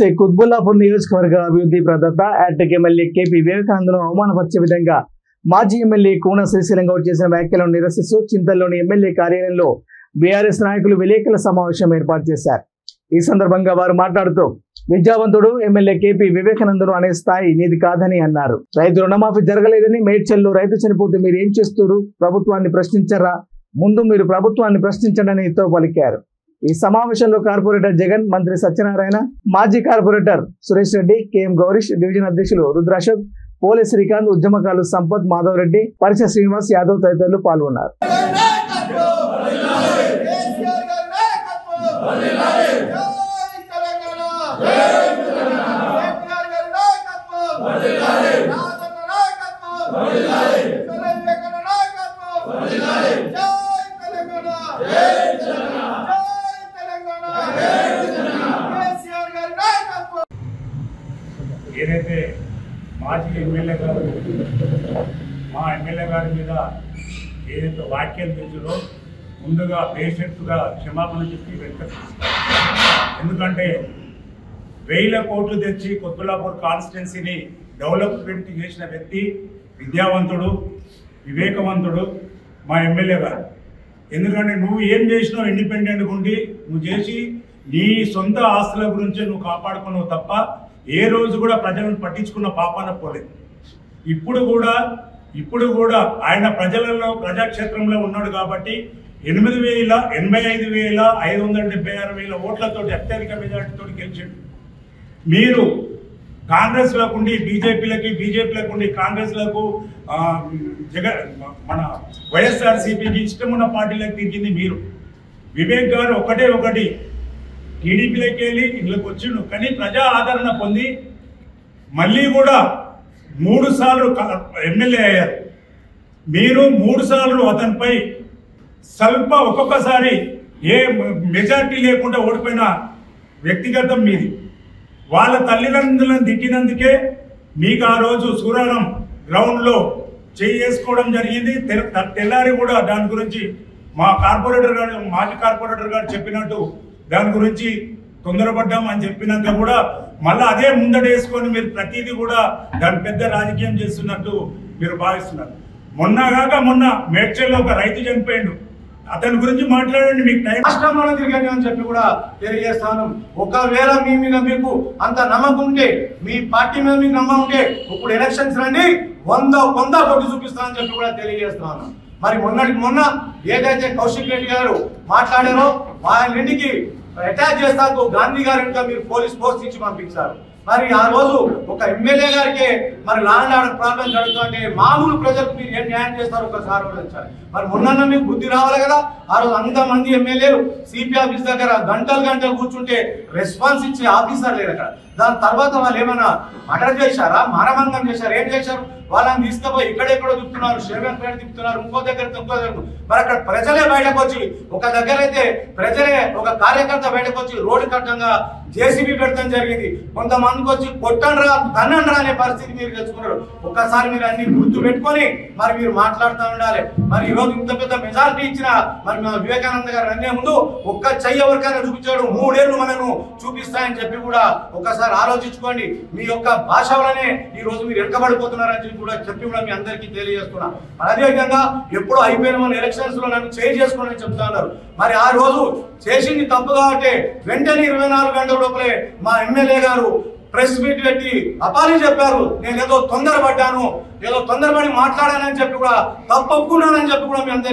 కుత్బుల్లాపూర్ నియోజకవర్గ అభివృద్ధి ప్రదాత యాక్టివ్ ఎమ్మెల్యే కేపీ వివేకానందను అవమానపరిచే విధంగా మాజీ ఎమ్మెల్యే కూన శ్రీశైలం గౌడ్ చేసిన వ్యాఖ్యలను నిరసిస్తూ చింతల్లోని ఎమ్మెల్యే కార్యాలయంలో బీఆర్ఎస్ నాయకులు విలేకరుల సమావేశం ఏర్పాటు చేశారు. ఈ సందర్భంగా వారు మాట్లాడుతూ విద్యావంతుడు ఎమ్మెల్యే కేపీ వివేకానందను అనే స్థాయి నీది కాదని అన్నారు. రైతు రుణమాఫీ జరగలేదని, మేడ్చల్లో రైతు చనిపోతే మీరు ఏం చేస్తారు, ప్రభుత్వాన్ని ప్రశ్నించరా, ముందు మీరు ప్రభుత్వాన్ని ప్రశ్నించండి తో పలికారు. ఈ సమావేశంలో కార్పొరేటర్ జగన్, మంత్రి సత్యనారాయణ, మాజీ corporator Suresh Reddy, KM Gourish, division అధ్యక్షులు రుద్రాశోక్, పోలే శ్రీకాంత్, ఉద్యమకారులు సంపత్, మాధవ్ రెడ్డి, పరిచయ శ్రీనివాస్ యాదవ్ తదితరులు పాల్గొన్నారు. ఏదైతే మాజీ ఎమ్మెల్యే గారు మా ఎమ్మెల్యే గారి మీద ఏదైతే వ్యాఖ్యలు తెచ్చారో ముందుగా పేషెంట్స్గా క్షమాపణ చెప్పి ఎందుకంటే 1000 కోట్లు తెచ్చి కుత్బుల్లాపూర్ కాన్స్టిట్యున్సీని డెవలప్మెంట్ చేసిన వ్యక్తి, విద్యావంతుడు, వివేకవంతుడు మా ఎమ్మెల్యే గారు. ఎందుకంటే నువ్వు ఏం చేసినావు ఇండిపెండెంట్గా ఉండి నువ్వు చేసి నీ సొంత ఆస్తుల గురించి నువ్వు కాపాడుకున్నావు తప్ప ఏ రోజు కూడా ప్రజలను పట్టించుకున్న పాపాన పోలేదు. ఇప్పుడు కూడా ఆయన ప్రజాక్షేత్రంలో ఉన్నాడు కాబట్టి 85,576 ఓట్లతో అత్యధిక మెజార్టీతో గెలిచాడు. మీరు కాంగ్రెస్లకు ఉండి బీజేపీలకు ఉండి కాంగ్రెస్లకు మన వైఎస్ఆర్సీపీకి ఇష్టమున్న పార్టీలకు తిరిగింది మీరు. వివేక్ గారు ఒకటి టీడీపీలోకి వెళ్ళి ఇళ్ళకి వచ్చిండు, కానీ ప్రజా ఆదరణ పొంది మళ్ళీ కూడా 3 సార్లు ఎమ్మెల్యే అయ్యారు. మీరు 3 సార్లు అతనిపై ఒక్కొక్కసారి ఏ మెజార్టీ లేకుండా ఓడిపోయిన వ్యక్తిగతం మీది. వాళ్ళ తల్లిదండ్రులను తిట్టినందుకే మీకు ఆ రోజు సూరారం గ్రౌండ్లో చేసుకోవడం జరిగింది. తెల్లారి కూడా దాని గురించి మా మాజీ కార్పొరేటర్ గారు చెప్పినట్టు దాని గురించి తొందరపడ్డాం అని చెప్పినాక కూడా మళ్ళీ అదే ముందటేసుకొని మీరు ప్రతిదీ కూడా దాని పెద్ద రాజకీయం చేస్తున్నట్టు మీరు భావిస్తున్నారు. మొన్న మేడ్చల్లో ఒక రైతు చనిపోయిండు, అతని గురించి మాట్లాడండి. మీకు టైం రాష్ట్రంలోనే తిరిగాను అని చెప్పి కూడా తెలియజేస్తాను. ఒకవేళ మీ మీద మీకు అంత నమ్మకం ఉంటే, మీ పార్టీ మీద మీకు నమ్మకం ఉంటే ఇప్పుడు ఎలక్షన్స్ రండి, 100 కొట్టి చూపిస్తానని చెప్పి కూడా తెలియజేస్తున్నాను. మరి మొన్న ఏదైతే కౌశిక్ రెడ్డి గారు మాట్లాడారో వాళ్ళ ఇంటికి అటాచ్ చేస్తాకు గాంధీ గారు ఇంకా మీరు పోలీస్ ఫోర్స్ ఇచ్చి పంపించారు. మరి ఆ రోజు ఒక ఎమ్మెల్యే గారికి మరి ల్యాండ్ ఆర్డర్ ప్రాబ్లం జరుగుతుంటే మామూలు ప్రజలకు మీరు ఏం న్యాయం చేస్తారు ఒకసారి ఆలోచించాలి. మరి మొన్న మీకు బుద్ధి రావాలి కదా. ఆ రోజు అంతమంది ఎమ్మెల్యేలు సిపి ఆఫీస్ దగ్గర గంటలు కూర్చుంటే రెస్పాన్స్ ఇచ్చే ఆఫీసర్ లేరు అక్కడ. దాని తర్వాత వాళ్ళు ఏమైనా మర్డర్ చేశారా, మానభంగం చేశారు, ఏం చేశారు? వాళ్ళని తీసుకుపోయి ఇక్కడెక్కడో తిప్పుతున్నారు, షేవెన్పేట తిప్పుతున్నారు, ఇంకో దగ్గర. మరి అక్కడ ప్రజలే బయటకు వచ్చి, ఒక దగ్గర అయితే ప్రజలే ఒక కార్యకర్త బయటకు వచ్చి రోడ్డు కట్టంగా జేసీబీ పెట్టడం జరిగింది. కొంతమందికి వచ్చి కొట్టండ్రా తన్నండ్రా అనే పరిస్థితి మీరు తెచ్చుకున్నారు. ఒక్కసారి మీరు అన్ని గుర్తు పెట్టుకొని మరి మీరు మాట్లాడుతూ ఉండాలి. మరి ఈరోజు ఇంత పెద్ద మెజారిటీ ఇచ్చిన మరి మా వివేకానంద గారు అనే ముందు ఒక్క చెయ్యి ఎవరికైనా చూపించాడు, 3 ఏళ్ళు మనను చూపిస్తాయని చెప్పి కూడా ఒకసారి ఆలోచించుకోండి. మీ యొక్క భాష వల్లనే ఈ రోజు మీరు వెనకబడిపోతున్నారని చెప్పి కూడా మీ అందరికీ తెలియజేస్తున్నా. అదేవిధంగా ఎప్పుడు అయిపోయిన మన ఎలక్షన్స్ లో నన్ను చేసుకోండి అని చెప్తా ఉన్నారు. మరి ఆ రోజు చేసింది తప్పు కాబట్టి వెంటనే 24 గంటల లోపలే మా ఎమ్మెల్యే గారు ప్రెస్ మీట్ పెట్టి అపాలి చెప్పారు. నేను ఏదో తొందరపడ్డాను, ఏదో తొందరపడి మాట్లాడానని చెప్పి కూడా తప్పు ఒప్పుకున్నానని చెప్పి కూడా మీ అందరికీ